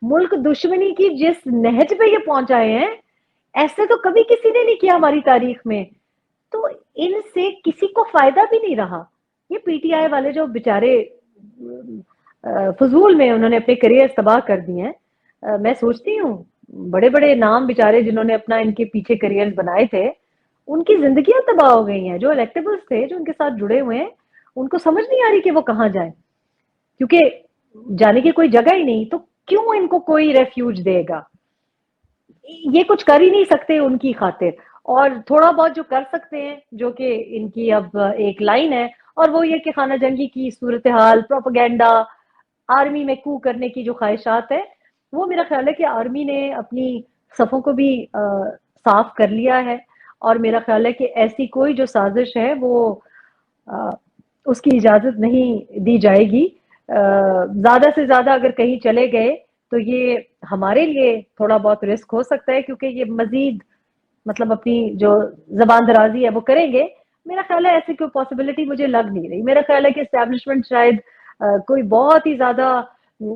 ملک دشمنی کی جس نہج پہ یہ پہنچائے ہیں ایسے تو کبھی کسی نے نہیں کیا ہماری تاریخ میں. تو ان سے کسی کو فائدہ بھی نہیں رہا. یہ پی ٹی آئی والے جو بیچارے فضول میں انہوں نے اپنے کریئر تباہ کر دیے ہیں. میں سوچتی ہوں بڑے بڑے نام بیچارے جنہوں نے اپنا ان کے پیچھے کریئر بنائے تھے ان کی زندگیاں تباہ ہو گئی ہیں. جو الیکٹیبلز تھے جو ان کے ساتھ جڑے ہوئے ہیں ان کو سمجھ نہیں آ رہی کہ وہ کہاں جائیں, کیونکہ جانے کی کوئی جگہ ہی نہیں. تو کیوں ان کو کوئی ریفیوج دے گا؟ یہ کچھ کر ہی نہیں سکتے ان کی خاطر. اور تھوڑا بہت جو کر سکتے ہیں جو کہ ان کی اب ایک لائن ہے, اور وہ یہ کہ خانہ جنگی کی صورتحال, پروپیگنڈا, آرمی میں کو کرنے کی جو خواہشات ہے, وہ میرا خیال ہے کہ آرمی نے اپنی صفوں کو بھی صاف کر لیا ہے. اور میرا خیال ہے کہ ایسی کوئی جو سازش ہے وہ اس کی اجازت نہیں دی جائے گی. زیادہ سے زیادہ اگر کہیں چلے گئے تو یہ ہمارے لیے تھوڑا بہت رسک ہو سکتا ہے, کیونکہ یہ مزید مطلب اپنی جو زبان درازی ہے وہ کریں گے. میرا خیال ہے ایسی کوئی پاسبلٹی مجھے لگ نہیں رہی. میرا خیال ہے کہ اسٹیبلشمنٹ شاید کوئی بہت ہی زیادہ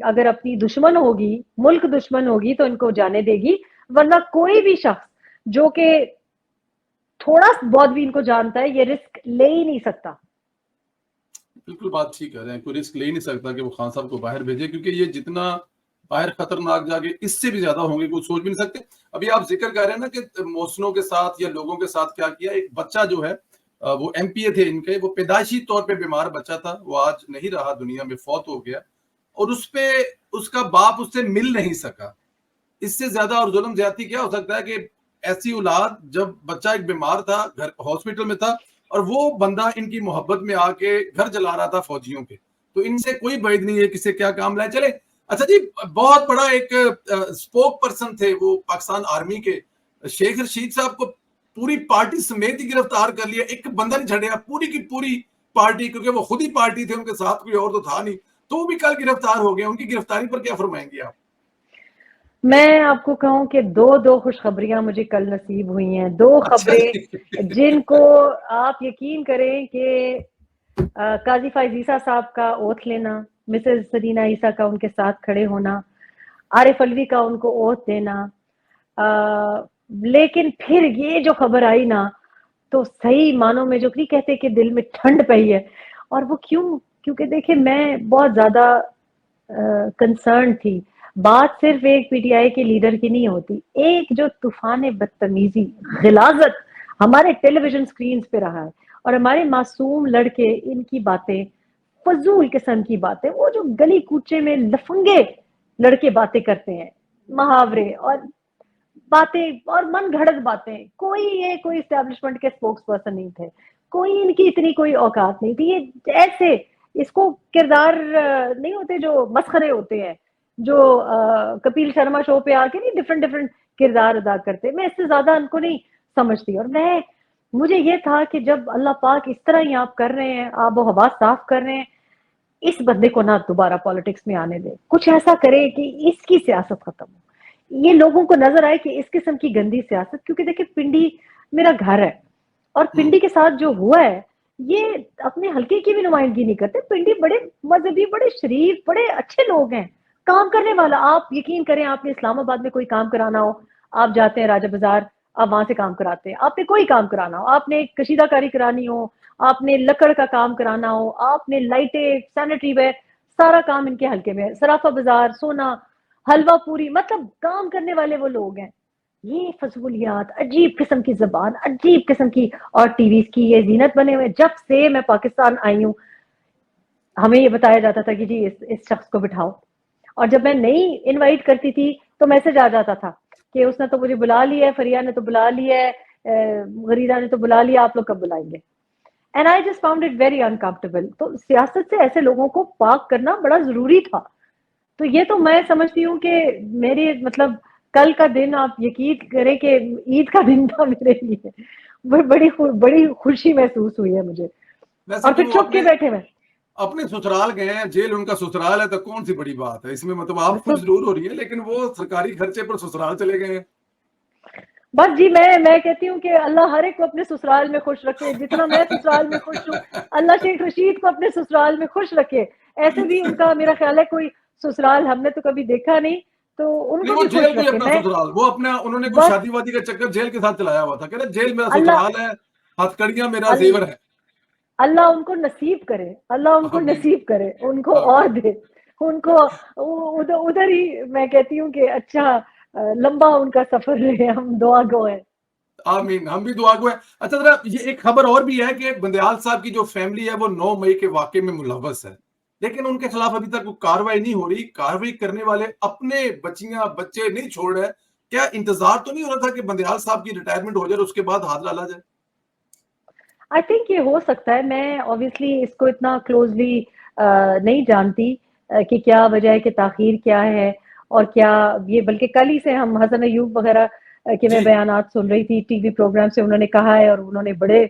اگر اپنی دشمن ہوگی, ملک دشمن ہوگی تو ان کو جانے دے گی, ورنہ کوئی بھی شخص جو کہ تھوڑا بہت بھی ان کو جانتا ہے یہ رسک لے ہی نہیں سکتا. بالکل بات ٹھیک کہہ رہے ہیں, کوئی رسک لے ہی نہیں سکتا کہ وہ خان صاحب کو باہر بھیجے, کیونکہ یہ جتنا باہر خطرناک جاگے اس سے بھی زیادہ ہوں گے, کوئی سوچ بھی نہیں سکتے. ابھی آپ ذکر کر رہے ہیں نا کہ محسنوں کے ساتھ یا لوگوں کے ساتھ کیا کیا. ایک بچہ جو ہے وہ ایم پی اے تھے ان کے, وہ پیدائشی طور پہ بیمار بچہ تھا, وہ آج نہیں رہا دنیا میں, فوت ہو گیا, اور اس پہ اس کا باپ اس سے مل نہیں سکا. اس سے زیادہ اور ظلم زیادتی کیا ہو سکتا ہے کہ ایسی اولاد, جب بچہ ایک بیمار تھا گھر ہاسپٹل میں تھا اور وہ بندہ ان کی محبت میں آ کے گھر جلا رہا تھا فوجیوں کے, تو ان سے کوئی بعید نہیں ہے کسے کیا کام لائے چلے. اچھا جی, بہت بڑا ایک اسپوک پرسن تھے وہ پاکستان آرمی کے, شیخ رشید صاحب کو پوری پارٹی سمیت ہی گرفتار کر لیا, ایک بندہ نہیں چھڑیا پوری کی پوری پارٹی, کیونکہ وہ خود ہی پارٹی تھے, ان کے ساتھ کوئی اور تو تھا نہیں, تو وہ بھی کل گرفتار ہو گئے. ان کی گرفتاری پر کیا فرمائیں گے آپ؟ میں آپ کو کہوں کہ دو خوشخبریاں مجھے کل نصیب ہوئی ہیں, دو اچھا خبریں جن کو آپ یقین کریں کہ قاضی فائز عیسیٰ صاحب کا اوتھ لینا, مسز سدینہ عیسیٰ کا ان کے ساتھ کھڑے ہونا, عارف الوی کا ان کو اوتھ دینا, لیکن پھر یہ جو خبر آئی نا تو صحیح معنوں میں جو نہیں کہتے کہ دل میں ٹھنڈ پئی ہے. اور وہ کیونکہ دیکھیں میں بہت زیادہ کنسرن تھی. بات صرف ایک پی ٹی آئی کے لیڈر کی نہیں ہوتی, ایک جو طوفان بدتمیزی غلاظت ہمارے ٹیلی ویژن سکرینز پہ رہا ہے, اور ہمارے معصوم لڑکے ان کی باتیں, فضول قسم کی باتیں, وہ جو گلی کوچے میں لفنگے لڑکے باتیں کرتے ہیں, محاورے اور باتیں اور من گھڑت باتیں, کوئی اسٹیبلشمنٹ کے اسپوکس پرسن نہیں تھے, کوئی ان کی اتنی کوئی اوقات نہیں تھی. یہ ایسے اس کو کردار نہیں ہوتے جو مسخرے ہوتے ہیں, جو کپیل شرما شو پہ آ کے نہیں ڈفرنٹ کردار ادا کرتے. میں اس سے زیادہ ان کو نہیں سمجھتی. اور مجھے یہ تھا کہ جب اللہ پاک اس طرح ہی آپ کر رہے ہیں, آب و ہوا صاف کر رہے ہیں, اس بندے کو نہ دوبارہ پالیٹکس میں آنے دے, کچھ ایسا کرے کہ اس کی سیاست ختم ہو, یہ لوگوں کو نظر آئے کہ اس قسم کی گندی سیاست. کیونکہ دیکھیں پنڈی میرا گھر ہے, اور پنڈی کے ساتھ جو ہوا ہے یہ اپنے حلقے کی بھی نمائندگی نہیں کرتے. پنڈی بڑے مذہبی, بڑے شریف, بڑے اچھے لوگ ہیں, کام کرنے والا. آپ یقین کریں, آپ نے اسلام آباد میں کوئی کام کرانا ہو, آپ جاتے ہیں راجہ بازار, آپ وہاں سے کام کراتے ہیں. آپ نے کوئی کام کرانا ہو, آپ نے کشیدہ کاری کرانی ہو, آپ نے لکڑ کا کام کرانا ہو, آپ نے لائٹیں, سینیٹری ویئر, سارا کام ان کے حلقے میں. سرافہ بازار, سونا, حلوہ پوری, مطلب کام کرنے والے وہ لوگ ہیں. یہ فضولیات, عجیب قسم کی زبان, عجیب قسم کی, اور ٹی ویز کی یہ زینت بنے ہوئے. جب سے میں پاکستان آئی ہوں ہمیں یہ بتایا جاتا تھا کہ جی اس شخص کو بٹھاؤ, اور جب میں نہیں انوائٹ کرتی تھی تو میسج آ جاتا تھا کہ اس نے تو مجھے بلا لیا ہے, فریہ نے تو بلا لیا ہے, غریدہ نے تو بلا لیا, آپ لوگ کب بلائیں گے. And I just found it very uncomfortable. تو سیاست سے ایسے لوگوں کو پاک کرنا بڑا ضروری تھا. تو یہ تو میں سمجھتی ہوں کہ میرے مطلب کل کا دن آپ یقین کریں کہ عید کا دن تھا میرے لیے. بڑی خوشی محسوس ہوئی ہے مجھے. ویسے اور تو پھر وہ چھپ کے بیٹھے ہوئے اپنے سسرال گئے ہیں, جیل ان کا سسرال ہے, تو کون سی بڑی بات ہے اس میں. مطلب آپ خوش ضرور ہو رہی ہے, لیکن وہ سرکاری خرچے پر سسرال چلے گئے ہیں. بس جی میں کہتی ہوں کہ اللہ ہر ایک کو اپنے سسرال میں خوش رکھے. جتنا میں سسرال میں خوش ہوں, اللہ شیخ رشید کو اپنے سسرال میں خوش رکھے. ایسے بھی ان کا میرا خیال ہے کوئی سسرال ہم نے تو کبھی دیکھا نہیں, تو ان نہیں کو وہ بھی جیل خوش کو ہی رکھے. اپنا میں سسرال، وہ اپنا انہوں نے کوئی بس شادی وادی کا چکر جیل کے ساتھ چلایا ہوا تھا، کہہ رہے جیل میرا اللہ سسرال ہے، ہتھ کڑیاں میرا زیور ہے. اللہ ان کو نصیب کرے، اللہ ان کو آمین نصیب کرے، ان کو اور آمین. دے، ان کو ادھر ہی میں کہتی ہوں کہ اچھا لمبا ان کا سفر رہے، ہم دعا گو ہیں. آمین، ہم بھی دعا گو ہیں. اچھا ذرا یہ ایک خبر اور بھی ہے کہ بندیال صاحب کی جو فیملی ہے وہ 9 مئی کے واقعے میں ملوث ہے، لیکن ان کے خلاف ابھی تک کوئی کاروائی نہیں ہو رہی. کاروائی کرنے والے اپنے بچیاں بچے نہیں چھوڑ رہے. کیا انتظار تو نہیں ہو رہا تھا کہ بندیال صاحب کی ریٹائرمنٹ ہو جائے اور اس کے بعد ہاتھ ڈالا جائے؟ آئی تھنک یہ ہو سکتا ہے. میں obviously اس کو اتنا کلوزلی نہیں جانتی کہ کیا وجہ ہے کہ تاخیر کیا ہے اور کیا یہ، بلکہ کل ہی سے ہم حسن ایوب وغیرہ کے میں جی بیانات سن رہی تھی ٹی وی پروگرام سے، انہوں نے کہا ہے اور انہوں نے بڑے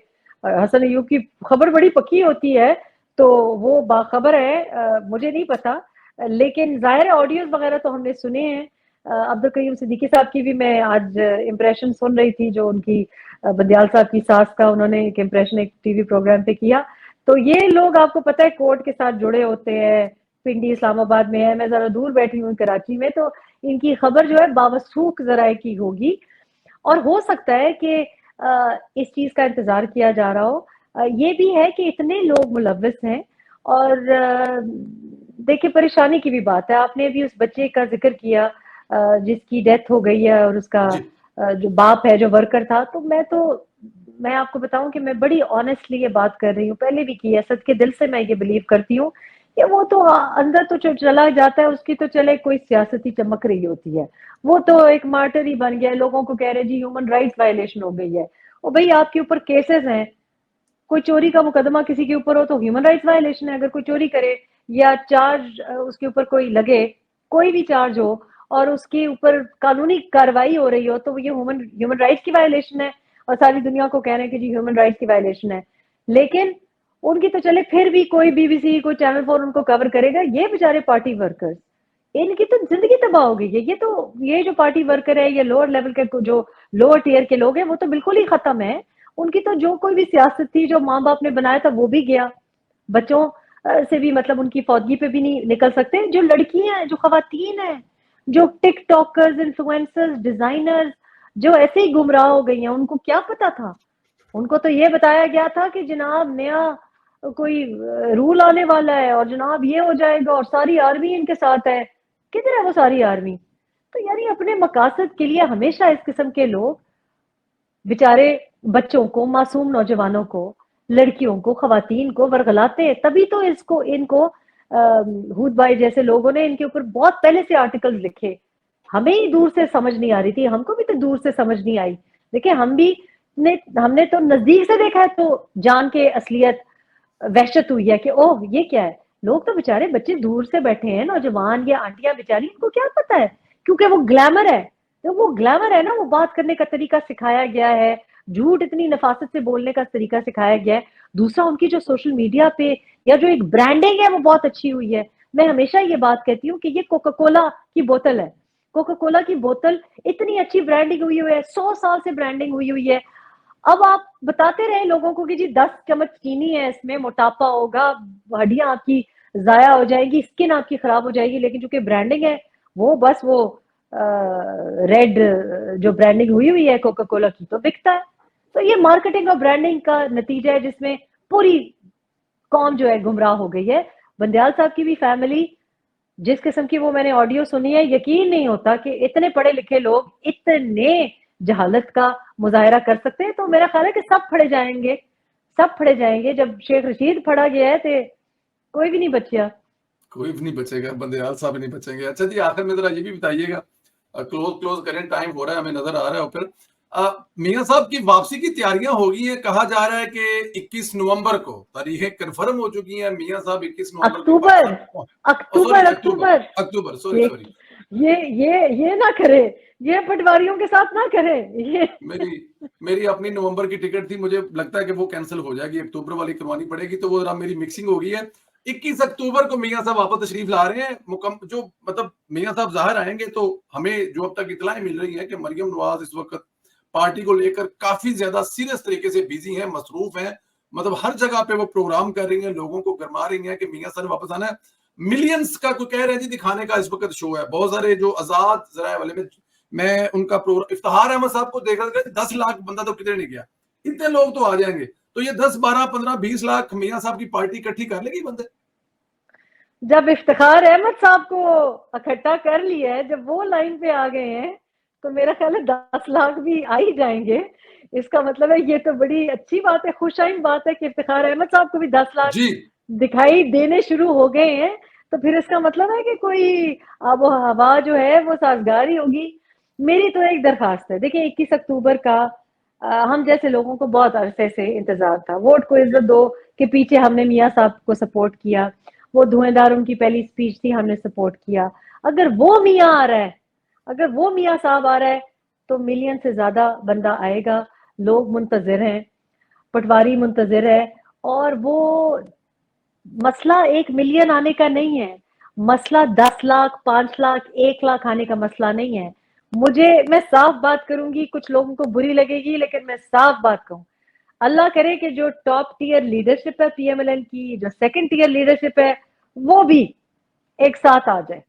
حسن ایوب کی خبر بڑی پکی ہوتی ہے تو وہ باخبر ہے. مجھے نہیں پتا، لیکن ظاہر ہے آڈیوز وغیرہ تو ہم نے سنے ہیں. عبد القیوم صدیقی صاحب کی بھی میں آج امپریشن سن رہی تھی، جو ان کی بندیال صاحب کی ساس کا انہوں نے ایک امپریشن ایک ٹی وی پروگرام پہ کیا. تو یہ لوگ آپ کو پتہ ہے کورٹ کے ساتھ جڑے ہوتے ہیں. پنڈی اسلام آباد میں ہے، میں ذرا دور بیٹھی ہوں کراچی میں، تو ان کی خبر جو ہے باوثوق ذرائع کی ہوگی اور ہو سکتا ہے کہ اس چیز کا انتظار کیا جا رہا ہو. یہ بھی ہے کہ اتنے لوگ ملوث ہیں اور دیکھیں پریشانی کی بھی بات ہے. آپ نے بھی اس بچے کا ذکر کیا جس کی ڈیتھ ہو گئی ہے اور اس کا جی جو باپ ہے جو ورکر تھا. تو میں آپ کو بتاؤں کہ میں بڑی آنیسٹلی یہ بات کر رہی ہوں، پہلے بھی کی ہے، صد کے دل سے میں یہ بلیو کرتی ہوں کہ وہ تو اندر تو چلا جاتا ہے، اس کی تو چلے کوئی سیاستی چمک رہی ہوتی ہے، وہ تو ایک مارٹر ہی بن گیا ہے. لوگوں کو کہہ رہے جی ہیومن رائٹس وائلیشن ہو گئی ہے. وہ بھئی آپ کے اوپر کیسز ہیں، کوئی چوری کا مقدمہ کسی کے اوپر ہو تو ہیومن رائٹس وائلیشن ہے. اگر کوئی چوری کرے یا چارج اس کے اوپر کوئی لگے، کوئی بھی چارج ہو اور اس کے اوپر قانونی کاروائی ہو رہی ہو تو یہ ہیومن رائٹس کی وائلیشن ہے. اور ساری دنیا کو کہہ رہے ہیں کہ جی ہیومن رائٹس کی وائلیشن ہے. لیکن ان کی تو چلے پھر بھی کوئی بی بی سی کوئی چینل 4 ان کو کور کرے گا. یہ بیچارے پارٹی ورکرز، ان کی تو زندگی تباہ ہو گئی ہے. یہ جو پارٹی ورکر ہے، یہ لوور لیول کے جو لوور ٹیئر کے لوگ ہیں، وہ تو بالکل ہی ختم ہے. ان کی تو جو کوئی بھی سیاست تھی جو ماں باپ نے بنایا تھا وہ بھی گیا. بچوں سے بھی مطلب ان کی فوتگی پہ بھی نہیں نکل سکتے. جو لڑکیاں ہیں، جو خواتین ہیں، جو ٹک ٹاکرز، انفلوئنسرز، ڈیزائنرز جو ایسے ہی گمراہ ہو گئی ہیں، ان کو کیا پتا تھا؟ ان کو تو یہ بتایا گیا تھا کہ جناب نیا کوئی رول آنے والا ہے اور جناب یہ ہو جائے گا اور ساری آرمی ان کے ساتھ ہے. کدھر ہے وہ ساری آرمی؟ تو یعنی اپنے مقاصد کے لیے ہمیشہ اس قسم کے لوگ بیچارے بچوں کو، معصوم نوجوانوں کو، لڑکیوں کو، خواتین کو ورغلاتے ہیں. تبھی تو ان کو ہود بھائی جیسے لوگوں نے ان کے اوپر بہت پہلے سے آرٹیکل لکھے. ہمیں ہی دور سے سمجھ نہیں آ رہی تھی، ہم کو بھی تو دور سے سمجھ نہیں آئی. دیکھیں ہم نے تو نزدیک سے دیکھا ہے تو جان کے اصلیت وحشت ہوئی ہے کہ اوہ یہ کیا ہے. لوگ تو بیچارے بچے دور سے بیٹھے ہیں، نوجوان یا آنٹیاں بیچاری، ان کو کیا پتا ہے؟ کیونکہ وہ گلیمر ہے. تو وہ گلیمر ہے نا، وہ بات کرنے کا طریقہ سکھایا گیا ہے، جھوٹ اتنی نفاست سے بولنے کا طریقہ سکھایا گیا ہے. دوسرا ان کی جو سوشل میڈیا پہ یا جو ایک برانڈنگ ہے وہ بہت اچھی ہوئی ہے. میں ہمیشہ یہ بات کہتی ہوں کہ یہ کوکا کولا کی بوتل ہے. کوکا کولا کی بوتل اتنی اچھی برانڈنگ ہوئی ہے، 100 سال سے برانڈنگ ہوئی ہے. اب آپ بتاتے رہے لوگوں کو کہ جی 10 چمچ چینی ہے اس میں، موٹاپا ہوگا، ہڈیاں آپ کی ضائع ہو جائے گی، اسکن آپ کی خراب ہو جائے گی. لیکن چونکہ برانڈنگ ہے، وہ بس وہ ریڈ جو برانڈنگ ہوئی ہے کوکا کولا کی تو بکتا ہے. تو یہ مارکیٹنگ اور برانڈنگ کا نتیجہ ہے جس میں پوری قوم جو ہے گمراہ ہو گئی ہے. بندیال صاحب کی بھی فیملی جس قسم کی وہ میں نے آڈیو سنی ہے، یقین نہیں ہوتا کہ اتنے پڑھے لکھے لوگ اتنے جہالت کا مظاہرہ کر سکتے ہیں. تو میرا خیال ہے کہ سب پھڑے جائیں گے، سب پھڑے جائیں گے. جب شیخ رشید پھڑا گیا ہے تو کوئی بھی نہیں بچیا. کوئی بھی نہیں بچے گا، بندیال صاحب نہیں بچیں گے. اچھا جی آخر میں ذرا یہ بھی بتائیے گا، کلوز کریں، ٹائم ہو رہا ہے، ہمیں نظر آ رہا ہے. پھر میاں صاحب کی واپسی کی تیاریاں ہو گئی ہیں. کہا جا رہا ہے کہ 21 نومبر کو تاریخیں کنفرم ہو چکی ہیں. میاں صاحب 21 نومبر کو اکتوبر پاکستان، اکتوبر اکتوبر اکتوبر، سوری یہ یہ نہ کرے، یہ پٹواریوں کے ساتھ نہ کرے. یہ میری اپنی نومبر کی ٹکٹ تھی، مجھے لگتا ہے کہ وہ کینسل ہو جائے گی، اکتوبر والی کروانی پڑے گی. تو وہ ذرا میری مکسنگ ہو گئی ہے. 21 اکتوبر کو میاں صاحب واپس تشریف لا رہے ہیں. جو مطلب میاں صاحب ظاہر آئیں گے تو ہمیں جو اب تک اطلاعیں مل رہی ہیں کہ مریم نواز اس وقت پارٹی کو لے کر کافی زیادہ سیریس طریقے سے بیزی ہیں، مصروف ہیں. مطلب ہر جگہ پہ وہ پروگرام کر رہی ہیں، لوگوں کو گرما رہی ہیں کہ میاں صاحب نے واپس آنا ہے. ملینز کا کوئی کہہ رہے ہیں جی دکھانے کا اس وقت شو ہے, بہت سارے جو آزاد ذرائع والے میں ان کا پروگرام افتخار احمد صاحب کو دیکھ رہا تھا, 10 لاکھ بندہ تو کتنے نہیں گیا, اتنے لوگ تو آ جائیں گے, تو یہ 10 12 15 20 لاکھ میاں صاحب کی پارٹی اکٹھی کر لے گی بندے. جب افتخار احمد صاحب کو اکٹھا کر لیا ہے, جب وہ لائن پہ آ گئے ہیں, تو میرا خیال ہے 10 لاکھ بھی آ ہی جائیں گے. اس کا مطلب ہے یہ تو بڑی اچھی بات ہے, خوش آئند بات ہے کہ افتخار احمد صاحب کو بھی 10 لاکھ جی دکھائی دینے شروع ہو گئے ہیں. تو پھر اس کا مطلب ہے کہ کوئی آب و ہوا جو ہے وہ سازگار ہی ہوگی. میری تو ایک درخواست ہے, دیکھیں 21 اکتوبر کا ہم جیسے لوگوں کو بہت عرصے سے انتظار تھا, ووٹ کو عزت دو کے پیچھے ہم نے میاں صاحب کو سپورٹ کیا, وہ دھوئیں دار ان کی پہلی سپیچ تھی, ہم نے سپورٹ کیا. اگر وہ میاں آ رہا ہے, اگر وہ میاں صاحب آ رہا ہے, تو ملین سے زیادہ بندہ آئے گا. لوگ منتظر ہیں, پٹواری منتظر ہے, اور وہ مسئلہ 1 ملین آنے کا نہیں ہے, مسئلہ 10 لاکھ 5 لاکھ 1 لاکھ آنے کا مسئلہ نہیں ہے. میں صاف بات کروں گی, کچھ لوگوں کو بری لگے گی, لیکن میں صاف بات کہوں, اللہ کرے کہ جو ٹاپ ٹیئر لیڈرشپ ہے پی ایم ایل این کی, جو سیکنڈ ٹیئر لیڈرشپ ہے, وہ بھی ایک ساتھ آ جائے.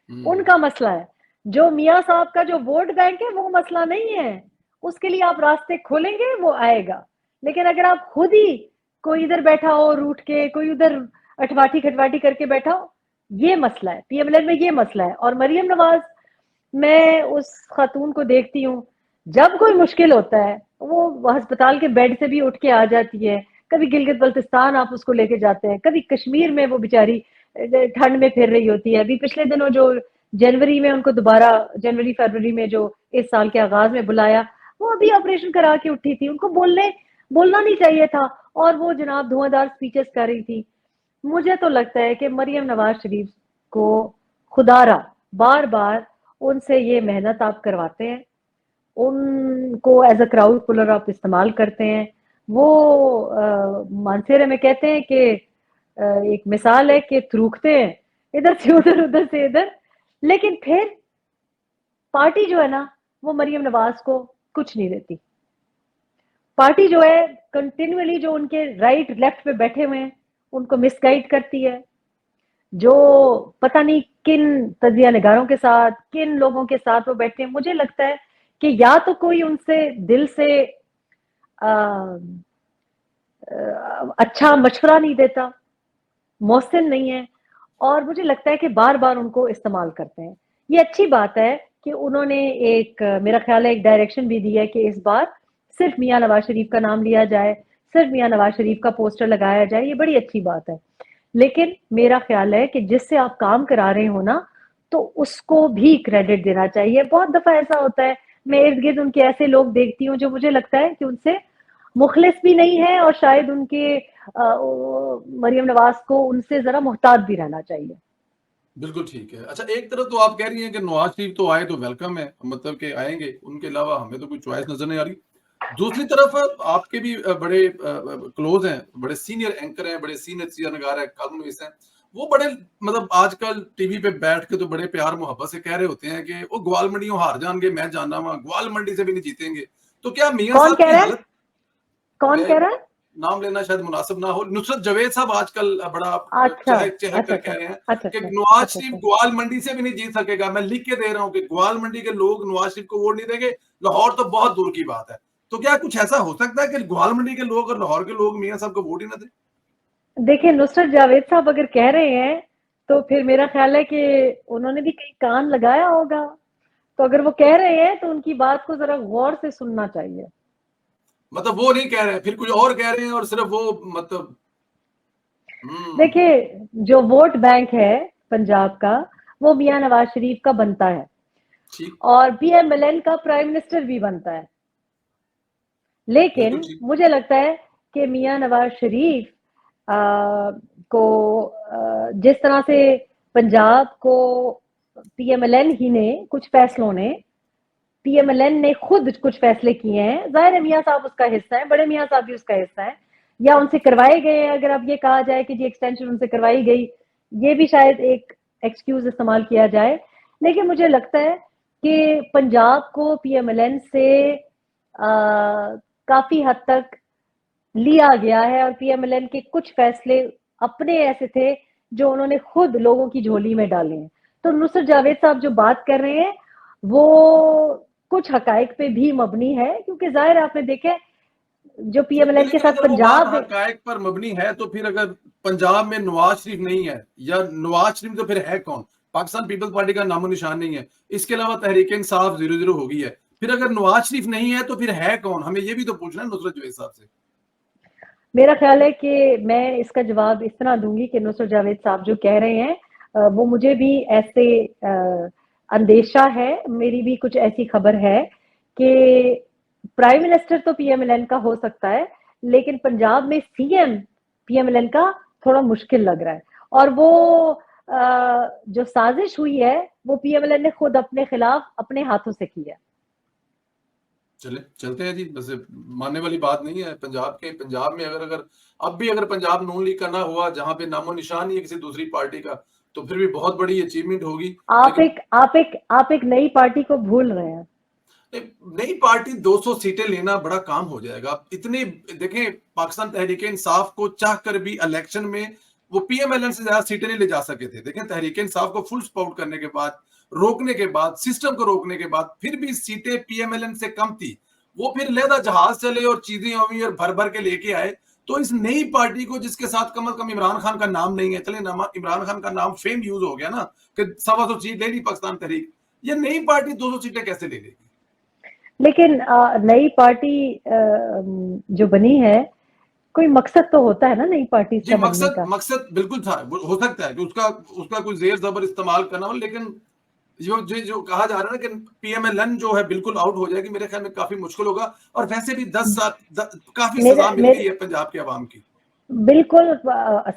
ان کا مسئلہ ہے. جو میاں صاحب کا جو ووٹ بینک ہے وہ مسئلہ نہیں ہے, اس کے لیے آپ راستے کھولیں گے, وہ آئے گا. لیکن اگر آپ خود ہی کوئی ادھر بیٹھا ہو روٹ کے, کوئی ادھر اٹھواٹی کھٹواٹی کر کے بیٹھا ہو, یہ مسئلہ ہے پی ایم ایل این میں, یہ مسئلہ ہے. اور مریم نواز, میں اس خاتون کو دیکھتی ہوں, جب کوئی مشکل ہوتا ہے وہ ہسپتال کے بیڈ سے بھی اٹھ کے آ جاتی ہے. کبھی گلگت بلتستان آپ اس کو لے کے جاتے ہیں, کبھی کشمیر میں وہ بیچاری ٹھنڈ میں پھر رہی ہوتی ہے. ابھی پچھلے دنوں جو جنوری میں ان کو دوبارہ جنوری فروری میں جو اس سال کے آغاز میں بلایا, وہ ابھی آپریشن کرا کے اٹھی تھی, ان کو بولنا نہیں چاہیے تھا, اور وہ جناب دھواں دار سپیچز کر رہی تھی. مجھے تو لگتا ہے کہ مریم نواز شریف کو خدا را بار بار ان سے یہ محنت آپ کرواتے ہیں, ان کو ایز اے کراؤڈ پولر آپ استعمال کرتے ہیں. وہ مانسیرے میں کہتے ہیں کہ ایک مثال ہے کہ تھروکتے ہیں ادھر سے ادھر, ادھر سے ادھر, لیکن پھر پارٹی جو ہے نا وہ مریم نواز کو کچھ نہیں دیتی. پارٹی جو ہے کنٹینیولی جو ان کے رائٹ لیفٹ پہ بیٹھے ہوئے ہیں ان کو مس گائڈ کرتی ہے. جو پتہ نہیں کن تجزیہ نگاروں کے ساتھ, کن لوگوں کے ساتھ وہ بیٹھے ہیں, مجھے لگتا ہے کہ یا تو کوئی ان سے دل سے اچھا مشورہ نہیں دیتا, محسن نہیں ہے, اور مجھے لگتا ہے کہ بار بار ان کو استعمال کرتے ہیں. یہ اچھی بات ہے کہ انہوں نے ایک, میرا خیال ہے ایک ڈائریکشن بھی دی ہے کہ اس بار صرف میاں نواز شریف کا نام لیا جائے, صرف میاں نواز شریف کا پوسٹر لگایا جائے. یہ بڑی اچھی بات ہے, لیکن میرا خیال ہے کہ جس سے آپ کام کرا رہے ہو نا, تو اس کو بھی کریڈٹ دینا چاہیے. بہت دفعہ ایسا ہوتا ہے, میں ارد گرد ان کے ایسے لوگ دیکھتی ہوں جو مجھے لگتا ہے کہ ان سے مخلص بھی نہیں ہے, اور شاید ان کے مریم نواز کو ان سے ذرا محتاط بھی رہنا چاہیے. بالکل ٹھیک ہے. اچھا, ایک طرف تو آپ کہہ رہی ہیں کہ نواز شریف تو آئے تو ویلکم ہے, مطلب کہ آئیں گے, ان کے علاوہ ہمیں تو کوئی چوائس نظر نہیں آ رہی. دوسری طرف آپ کے بھی بڑے کلوز ہیں, بڑے سینئر اینکر ہیں, بڑے سینئر نگار ہیں, کالم نویس ہیں, وہ بڑے مطلب آج کل ٹی وی پہ بیٹھ کے تو بڑے پیار محبت سے کہہ رہے ہوتے ہیں کہ وہ گوال منڈیوں ہار جان گے, میں جاننا ہوا گوال منڈی سے بھی نہیں جیتیں گے. تو کیا میاں کون صاحب کہہ کی رہا ہے, حالت, کون کہہ رہا ہے؟ نام لینا شاید مناسب نہ ہو, نصرت جاوید صاحب آج کل بڑا اچھا چہک اچھا کر اچھا کہہ رہے ہیں اچھا کہ اچھا نواز اچھا شریف اچھا. گوال منڈی سے بھی نہیں جیت سکے گا. میں لکھ کے دے رہا ہوں کہ گوال منڈی کے لوگ نواز شریف کو ووٹ نہیں دیں گے, لاہور تو بہت دور کی بات ہے. تو کیا کچھ ایسا ہو سکتا ہے کہ گوال منڈی کے لوگ اور لاہور کے لوگ میاں صاحب کو ووٹ ہی نہ دیں؟ دیکھیں, نصرت جاوید صاحب اگر کہہ رہے ہیں تو پھر میرا خیال ہے کہ انہوں نے بھی کہیں کان لگایا ہوگا. تو اگر وہ کہہ رہے ہیں تو ان کی بات کو ذرا غور سے سننا چاہیے. مطلب وہ نہیں کہہ رہے ہیں, پھر کچھ اور کہہ رہے ہیں, اور صرف وہ مطلب دیکھیں, جو ووٹ بینک ہے پنجاب کا وہ میاں نواز شریف کا بنتا ہے, اور پی ایم ایل این کا پرائم منسٹر بھی بنتا ہے. لیکن مجھے لگتا ہے کہ میاں نواز شریف کو جس طرح سے پنجاب کو پی ایم ایل این ہی نے کچھ فیصلوں نے, پی ایم ایل این نے خود کچھ فیصلے کیے ہیں, ظاہر ہے میاں صاحب اس کا حصہ ہے, بڑے میاں صاحب بھی اس کا حصہ ہے, یا ان سے کروائے گئے ہیں. اگر اب یہ کہا جائے کہ جی ایکسٹینشن ان سے کروائی گئی, یہ بھی شاید ایک ایکسکیوز استعمال کیا جائے. لیکن مجھے لگتا ہے کہ پنجاب کو پی ایم ایل این سے کافی حد تک لیا گیا ہے, اور پی ایم ایل این کے کچھ فیصلے اپنے ایسے تھے جو انہوں نے خود لوگوں کی جھولی میں ڈالے ہیں. تو نصرت جاوید صاحب جو بات کر رہے ہیں وہ کچھ حقائق پہ بھی مبنی ہے, کیونکہ ظاہر آپ نے دیکھا جو پی ایم ایل این کے لیکن ساتھ اگر وہ بات پنجاب حقائق پر مبنی ہے تو پھر اگر پنجاب میں نواز شریف نہیں ہے, یا نواز شریف تو پھر ہے کون؟ پاکستان پیپلز پارٹی کا نام و نشان نہیں ہے, اس کے علاوہ تحریک انصاف 0-0 ہو گئی ہے. پھر اگر نواز شریف نہیں ہے تو پھر ہے کون؟ ہمیں یہ بھی تو پوچھنا ہے نصرت جاوید صاحب سے. میرا خیال ہے کہ میں اس کا جواب اس طرح دوں گی کہ نصرت جاوید صاحب جو کہہ رہے ہیں وہ مجھے بھی ایسے اندیشہ ہے, میری بھی کچھ ایسی خبر ہے کہ پرائم منسٹر تو پی ایم ایل این کا ہو سکتا ہے, لیکن پنجاب میں C M P M L N کا تھوڑا مشکل لگ رہا ہے. اور وہ جو سازش ہوئی ہے وہ پی ایم ایل این نے خود اپنے خلاف اپنے ہاتھوں سے کی ہے. چلتے ہیں جی, بس ماننے والی بات نہیں ہے. پنجاب میں اگر اب بھی اگر پنجاب نون لیگ کا نہ ہوا, جہاں پہ نام و نشان نہیں ہے کسی دوسری پارٹی کا, تو پھر بھی بہت بڑی اچیومنٹ ہوگی. آپ ایک نئی پارٹی کو بھول رہے ہیں. نئی پارٹی 200 سیٹیں لینا بڑا کام ہو جائے گا. اتنے دیکھیں, پاکستان تحریک انصاف کو چاہ کر بھی الیکشن میں وہ پی ایم ایل این سے زیادہ سیٹیں نہیں لے جا سکے تھے. دیکھیں تحریک انصاف کو فل سپورٹ کرنے کے بعد, روکنے کے بعد, سسٹم کو روکنے کے بعد, پھر بھی سیٹیں پی ایم ایل این سے کم تھی. وہ پھر لہذا جہاز چلے اور چیزیں ہوئی اور بھر بھر کے لے کے آئے. تو اس نئی پارٹی کو, جس کے ساتھ کم از کم عمران خان کا نام نہیں ہے, چلے عمران خان کا نام فیم یوز ہو گیا نا کہ 125 سیٹ لے لی پاکستان تحریک, یہ نئی پارٹی 200 سیٹیں کیسے لے لے گی؟ لیکن نئی پارٹی جو بنی ہے, کوئی مقصد تو ہوتا ہے نا نئی پارٹی جی, کا بننے کا. مقصد بالکل تھا. ہو سکتا ہے کہ اس کا کوئی زیر زبر استعمال کرنا ہو, لیکن جو کہا جا رہا ہے نا کہ پی ایم ایل این جو ہے بالکل آؤٹ ہو جائے گی, میرے خیال میں کافی مشکل ہوگا. اور ویسے بھی 10 سال کافی سزا مل گئی ہے پنجاب کے عوام کی. بالکل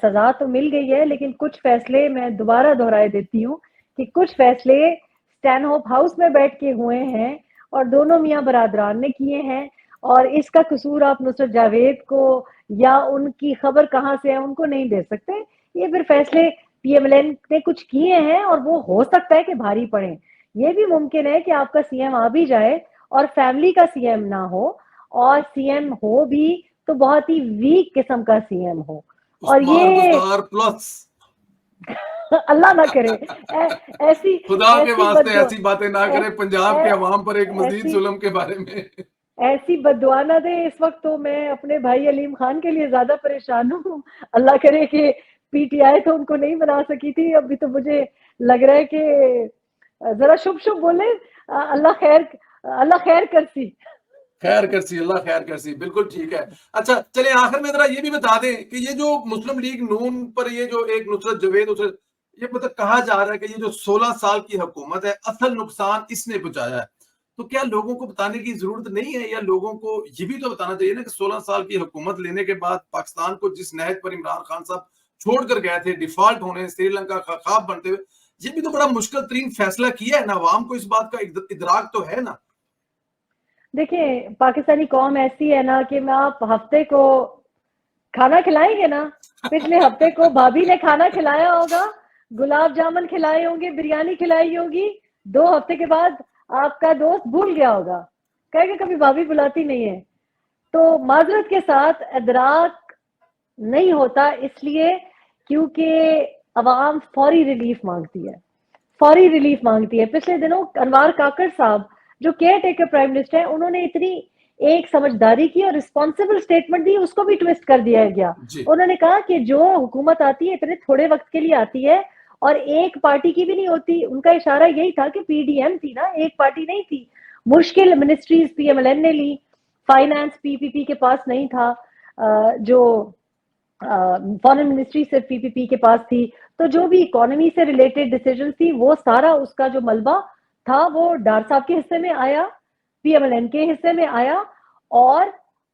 سزا تو مل گئی ہے, لیکن کچھ فیصلے میں دوبارہ دہرائے دیتی ہوں کہ کچھ فیصلے اسٹین ہوپ ہاؤس میں بیٹھ کے ہوئے ہیں اور دونوں میاں برادران نے کیے ہیں, اور اس کا قصور آپ نصرت جاوید کو یا ان کی خبر کہاں سے ہے ان کو نہیں دے سکتے. یہ پھر فیصلے پی ایم ایل این نے کچھ کیے ہیں اور وہ ہو سکتا ہے کہ بھاری پڑیں. یہ بھی ممکن ہے کہ آپ کا سی ایم آ بھی جائے اور فیملی کا سی ایم نہ ہو, اور سی ایم ہو بھی تو بہت ہی ویک قسم کا سی ایم ہو. اور عثمان یہ بزدار پلس اللہ نہ کرے ایسی خدا کے ایسی واسطے ایسی باتیں نہ کرے پنجاب کے عوام پر ایک مزید ایسی ظلم کے بارے میں. ایسی بددعا نہ دے. اس وقت تو میں اپنے بھائی علیم خان کے لیے زیادہ پریشان ہوں. اللہ کرے کہ پی ٹی آئی تو ان کو نہیں بنا سکی تھی, ابھی تو مجھے لگ رہا ہے کہ ذرا شب بولے اللہ خیر کرسی. خیر کرسی, اللہ خیر کرسی, بالکل ٹھیک ہے. اچھا چلیں آخر میں ذرا یہ بھی بتا دیں کہ یہ جو مسلم لیگ نون پر یہ جو ایک نصرت جاوید یہ مطلب کہا جا رہا ہے کہ یہ جو 16 سال کی حکومت ہے اصل نقصان اس نے پہنچایا ہے, تو کیا لوگوں کو بتانے کی ضرورت نہیں ہے, یا لوگوں کو یہ بھی تو بتانا چاہیے نا کہ 16 سال کی حکومت لینے کے بعد پاکستان کو جس نہج پر عمران خان صاحب چھوڑ کر گئے تھے, ڈیفالٹ ہونے, سری لنکا کا خواب بنتے ہوئے, یہ بھی تو بڑا مشکل ترین فیصلہ کیا ہے نا. عوام کو اس بات کا ادراک تو ہے نا. دیکھیں پاکستانی قوم ایسی ہے نا کہ میں آپ ہفتے کو کھانا کھلائیں گے نا, پچھلے ہفتے کو بھابھی نے کھانا کھلایا ہوگا, گلاب جامن کھلائے ہوں گے, بریانی کھلائی ہوگی, 2 ہفتے کے بعد آپ کا دوست بھول گیا ہوگا, کہے کہ کبھی بھابھی بلاتی نہیں ہے. تو معذرت کے ساتھ ادراک نہیں ہوتا, اس لیے کیونکہ عوام فوری ریلیف مانگتی ہے, فوری ریلیف مانگتی ہے. پچھلے دنوں انوار کاکڑ صاحب جو کیئر ٹیکر پرائم منسٹر ہیں, انہوں نے اتنی ایک سمجھداری کی اور رسپانسبل سٹیٹمنٹ دی, اس کو بھی ٹویسٹ کر دیا گیا. جی انہوں نے کہا کہ جو حکومت آتی ہے اتنے تھوڑے وقت کے لیے آتی ہے اور ایک پارٹی کی بھی نہیں ہوتی. ان کا اشارہ یہی تھا کہ پی ڈی ایم تھی نا, ایک پارٹی نہیں تھی. مشکل ministries P M L N نے لی, فائنانس پی پی پی کے پاس نہیں تھا, جو فارن منسٹری سے پی پی پی کے پاس تھی. تو جو بھی اکانومی سے ریلیٹڈ ڈیسیجن تھی وہ سارا اس کا جو ملبہ تھا وہ ڈار صاحب کے حصے میں آیا, پی ایم ایل این کے حصے میں آیا. اور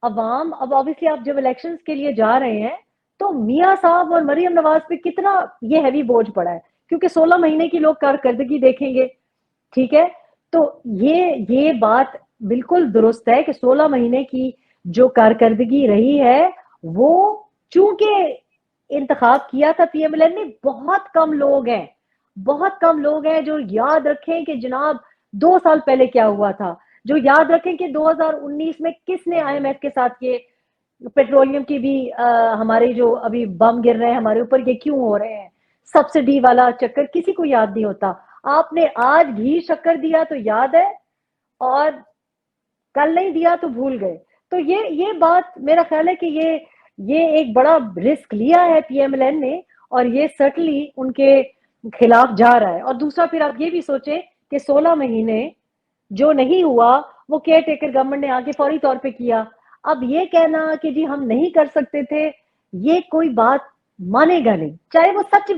عوام اب obviously آپ جب الیکشنز کے لیے جا رہے ہیں تو میاں صاحب اور مریم نواز پہ کتنا یہ ہیوی بوجھ پڑا ہے, کیونکہ 16 مہینے کی لوگ کارکردگی دیکھیں گے. ٹھیک ہے, تو یہ بات بالکل درست ہے کہ 16 مہینے کی جو کارکردگی رہی ہے وہ چونکہ انتخاب کیا تھا پی ایم ایل این نے, بہت کم لوگ ہیں جو یاد رکھیں کہ جناب 2 سال پہلے کیا ہوا تھا, جو یاد رکھیں کہ 2019 میں کس نے آئی ایم ایف کے ساتھ کیے, پیٹرولیم کی بھی ہمارے جو ابھی بم گر رہے ہیں ہمارے اوپر, یہ کیوں ہو رہے ہیں. سبسڈی والا چکر کسی کو یاد نہیں ہوتا. آپ نے آج گھی شکر دیا تو یاد ہے اور کل نہیں دیا تو بھول گئے. تو یہ بات میرا خیال ہے کہ یہ ایک بڑا رسک لیا ہے پی ایم ایل این نے اور یہ سرٹنلی ان کے خلاف جا رہا ہے. اور دوسرا پھر آپ یہ بھی سوچیں کہ 16 مہینے جو نہیں ہوا وہ کیئر ٹیکر گورنمنٹ نے آگے فوری طور پہ کیا. اب یہ کہنا کہ جی ہم نہیں کر سکتے تھے, یہ کوئی بات مانے گا نہیں, چاہے وہ سچ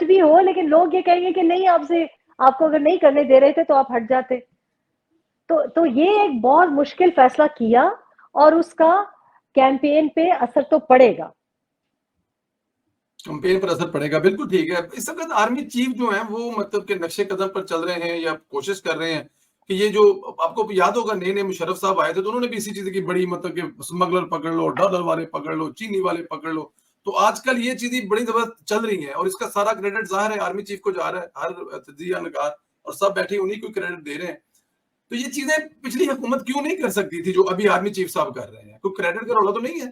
بھی ہو, لیکن لوگ یہ کہیں گے کہ نہیں آپ کو اگر نہیں کرنے دے رہے تھے تو آپ ہٹ جاتے. تو یہ ایک بہت مشکل فیصلہ کیا اور اس کا کیمپین پہ اثر تو پڑے گا. کمپین پر اثر پڑے گا, بالکل ٹھیک ہے. اس وقت آرمی چیف جو ہیں وہ مطلب کہ نقشے قدم پر چل رہے ہیں یا کوشش کر رہے ہیں کہ یہ جو آپ کو یاد ہوگا نئے مشرف صاحب آئے تھے تو انہوں نے بھی اسی چیز کی بڑی مطلب کہ اسمگلر پکڑ لو, ڈالر والے پکڑ لو, چینی والے پکڑ لو. تو آج کل یہ چیزیں بڑی زبردست چل رہی ہیں اور اس کا سارا کریڈٹ ظاہر ہے آرمی چیف کو جا رہا ہے. ہر تجزیہ نگار اور سب بیٹھے انہیں کو کریڈٹ دے رہے ہیں. تو یہ چیزیں پچھلی حکومت کیوں نہیں کر سکتی تھی جو ابھی آرمی چیف صاحب کر رہے ہیں؟ کوئی کریڈٹ کا رولا تو نہیں ہے؟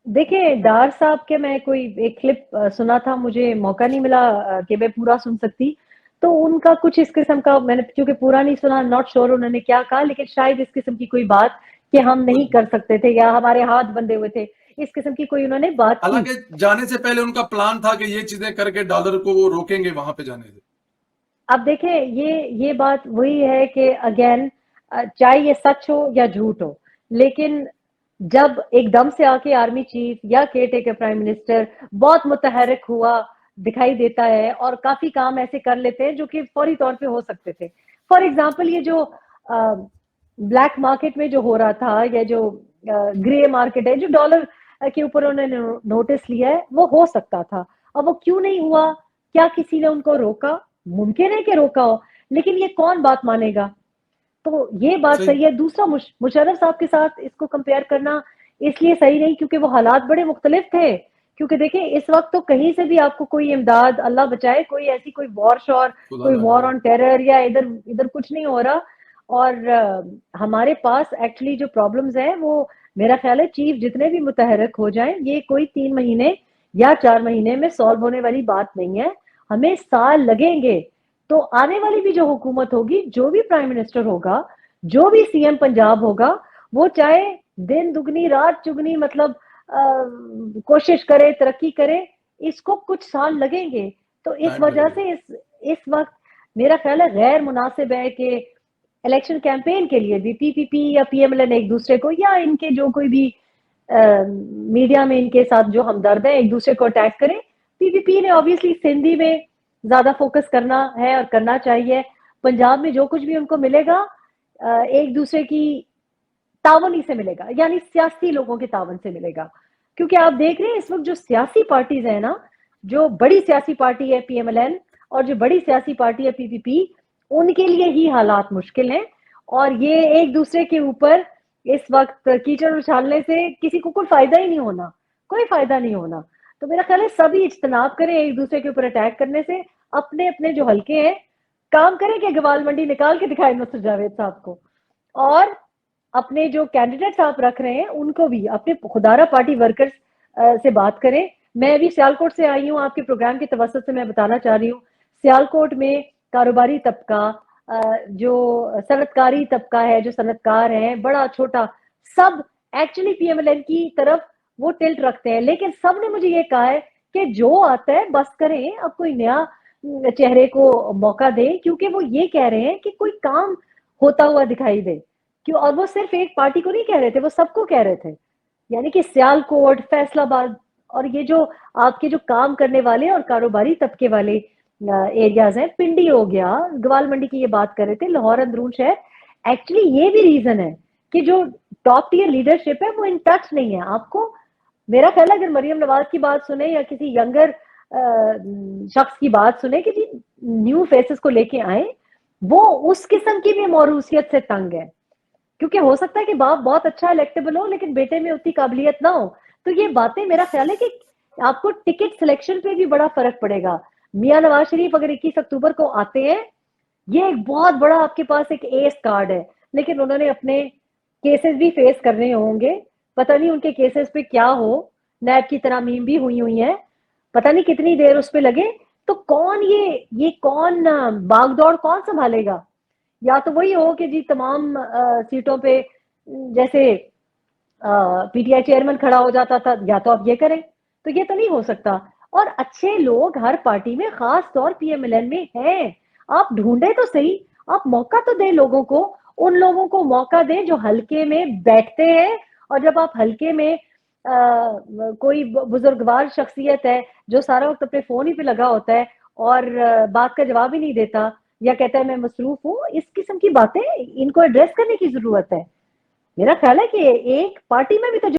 دیکھیں ڈار صاحب کے میں کوئی ایک کلپ سنا تھا, مجھے موقع نہیں ملا کہ میں پورا سن سکتی. تو ان کا کچھ اس قسم کا, میں نے کیونکہ پورا نہیں سنا, ناٹ شور انہوں نے کیا کہا, لیکن شاید اس قسم کی کوئی بات کہ ہم نہیں کر سکتے تھے یا ہمارے ہاتھ بندھے ہوئے تھے, اس قسم کی کوئی انہوں نے بات کی. حالانکہ جانے سے پہلے ان کا پلان تھا کہ یہ چیزیں کر کے ڈالر کو وہ روکیں گے وہاں پہ جانے سے. اب دیکھیں یہ بات وہی ہے کہ اگین چاہے یہ سچ ہو یا جھوٹ ہو, لیکن جب ایک دم سے آ کے آرمی چیف یا کیئر ٹیکر پرائم منسٹر بہت متحرک ہوا دکھائی دیتا ہے اور کافی کام ایسے کر لیتے ہیں جو کہ فوری طور پہ ہو سکتے تھے. فار ایگزامپل یہ جو بلیک مارکیٹ میں جو ہو رہا تھا یا جو گرے مارکیٹ ہے جو ڈالر کے اوپر انہوں نے نوٹس لیا ہے, وہ ہو سکتا تھا. اب وہ کیوں نہیں ہوا؟ کیا کسی نے ان کو روکا؟ ممکن ہے کہ روکا ہو, لیکن یہ کون بات مانے گا؟ تو یہ بات صحیح ہے. دوسرا مشرف صاحب کے ساتھ اس کو کمپیئر کرنا اس لیے صحیح نہیں کیونکہ وہ حالات بڑے مختلف تھے. کیونکہ دیکھیں اس وقت تو کہیں سے بھی آپ کو کوئی امداد, اللہ بچائے, کوئی ایسی کوئی کوئی وار آن ٹیرر یا ادھر کچھ نہیں ہو رہا. اور ہمارے پاس ایکچولی جو پرابلمز ہیں وہ میرا خیال ہے چیف جتنے بھی متحرک ہو جائیں یہ کوئی 3 مہینے یا 4 مہینے میں سالو ہونے والی بات نہیں ہے, ہمیں سال لگیں گے. تو آنے والی بھی جو حکومت ہوگی, جو بھی پرائم منسٹر ہوگا, جو بھی سی ایم پنجاب ہوگا, وہ چاہے دن دگنی رات چگنی مطلب کوشش کرے, ترقی کرے, اس کو کچھ سال لگیں گے. تو اس وجہ سے اس وقت میرا خیال ہے غیر مناسب ہے کہ الیکشن کیمپین کے لیے بھی پی پی پی یا پی ایم ایل این ایک دوسرے کو یا ان کے جو کوئی بھی میڈیا میں ان کے ساتھ جو ہمدرد ہیں ایک دوسرے کو اٹیک کریں. پی پی پی نے آبویسلی سندھی میں زیادہ فوکس کرنا ہے اور کرنا چاہیے. پنجاب میں جو کچھ بھی ان کو ملے گا ایک دوسرے کی تعاون ہی سے ملے گا, یعنی سیاسی لوگوں کے تعاون سے ملے گا. کیونکہ آپ دیکھ رہے ہیں اس وقت جو سیاسی پارٹیز ہیں نا, جو بڑی سیاسی پارٹی ہے پی ایم ایل این اور جو بڑی سیاسی پارٹی ہے پی پی پی, ان کے لیے ہی حالات مشکل ہیں. اور یہ ایک دوسرے کے اوپر اس وقت کیچڑ اچھالنے سے کسی کو کوئی فائدہ ہی نہیں ہونا, کوئی فائدہ نہیں ہونا. تو میرا خیال ہے سبھی اجتناب کریں ایک دوسرے کے اوپر اٹیک کرنے سے, اپنے اپنے جو حلقے ہیں کام کریں کہ گوال منڈی نکال کے دکھائیں نصر جاوید صاحب کو, اور اپنے جو کینڈیڈیٹس آپ رکھ رہے ہیں ان کو بھی اپنے خدارہ پارٹی ورکرز سے بات کریں. میں بھی سیالکوٹ سے آئی ہوں, آپ کے پروگرام کے توسط سے میں بتانا چاہ رہی ہوں, سیالکوٹ میں کاروباری طبقہ, جو صنعتکاری طبقہ ہے, جو صنعتکار ہیں, بڑا چھوٹا, سب actually P M L N کی طرف وہ ٹلٹ رکھتے ہیں. لیکن سب نے مجھے یہ کہا ہے کہ جو آتا ہے بس کریں, اب کوئی نیا چہرے کو موقع دیں, کیونکہ وہ یہ کہہ رہے ہیں کہ کوئی کام ہوتا ہوا دکھائی دے. کیوں؟ اور وہ صرف ایک پارٹی کو نہیں کہہ رہے تھے, وہ سب کو کہہ رہے تھے. یعنی کہ سیالکوٹ, فیصل آباد اور یہ جو آپ کے جو کام کرنے والے اور کاروباری طبقے والے ایریاز ہیں, پنڈی ہو گیا, گوال منڈی کی یہ بات کر رہے تھے, لاہور اندرون شہر, ایکچولی یہ بھی ریزن ہے کہ جو ٹاپ ٹیئر لیڈرشپ ہے وہ ان ٹچ نہیں ہے. آپ کو میرا خیال ہے اگر مریم نواز کی بات سنیں یا کسی ینگر شخص کی بات سنیں کہ جی نیو فیسز کو لے کے آئیں, وہ اس قسم کی بھی موروثیت سے تنگ ہے. کیونکہ ہو سکتا ہے کہ باپ بہت اچھا الیکٹیبل ہو لیکن بیٹے میں اتنی قابلیت نہ ہو. تو یہ باتیں میرا خیال ہے کہ آپ کو ٹکٹ سلیکشن پہ بھی بڑا فرق پڑے گا. میاں نواز شریف اگر 21 اکتوبر کو آتے ہیں, یہ ایک بہت بڑا آپ کے پاس ایک ایس کارڈ ہے, لیکن انہوں نے اپنے کیسز بھی فیس کرنے ہوں گے. پتہ نہیں ان کے کیسز پہ کیا ہو, نیب کی ترامیم بھی ہوئی ہیں. پتہ نہیں کتنی دیر اس پہ لگے، تو کون یہ کون باغ دوڑ کون سنبھالے گا؟ یا تو وہی ہو کہ جی تمام سیٹوں پہ جیسے پی ٹی آئی چیئرمین کھڑا ہو جاتا تھا، یا تو آپ یہ کریں، تو یہ تو نہیں ہو سکتا. اور اچھے لوگ ہر پارٹی میں، خاص طور پی ایم ایل این میں ہیں، آپ ڈھونڈے تو صحیح، آپ موقع تو دیں لوگوں کو، ان لوگوں کو موقع دیں جو حلقے میں بیٹھتے ہیں. اور جب آپ حلقے میں کوئی بزرگوار شخصیت ہے جو سارا وقت اپنے فون ہی پہ لگا ہوتا ہے اور بات کا جواب ہی نہیں دیتا یا کہتا ہے میں مصروف ہوں، اس قسم کی باتیں ان کو ایڈریس کرنے کی ضرورت ہے. میرا خیال ہے کہ ایک پارٹی میں بھی تو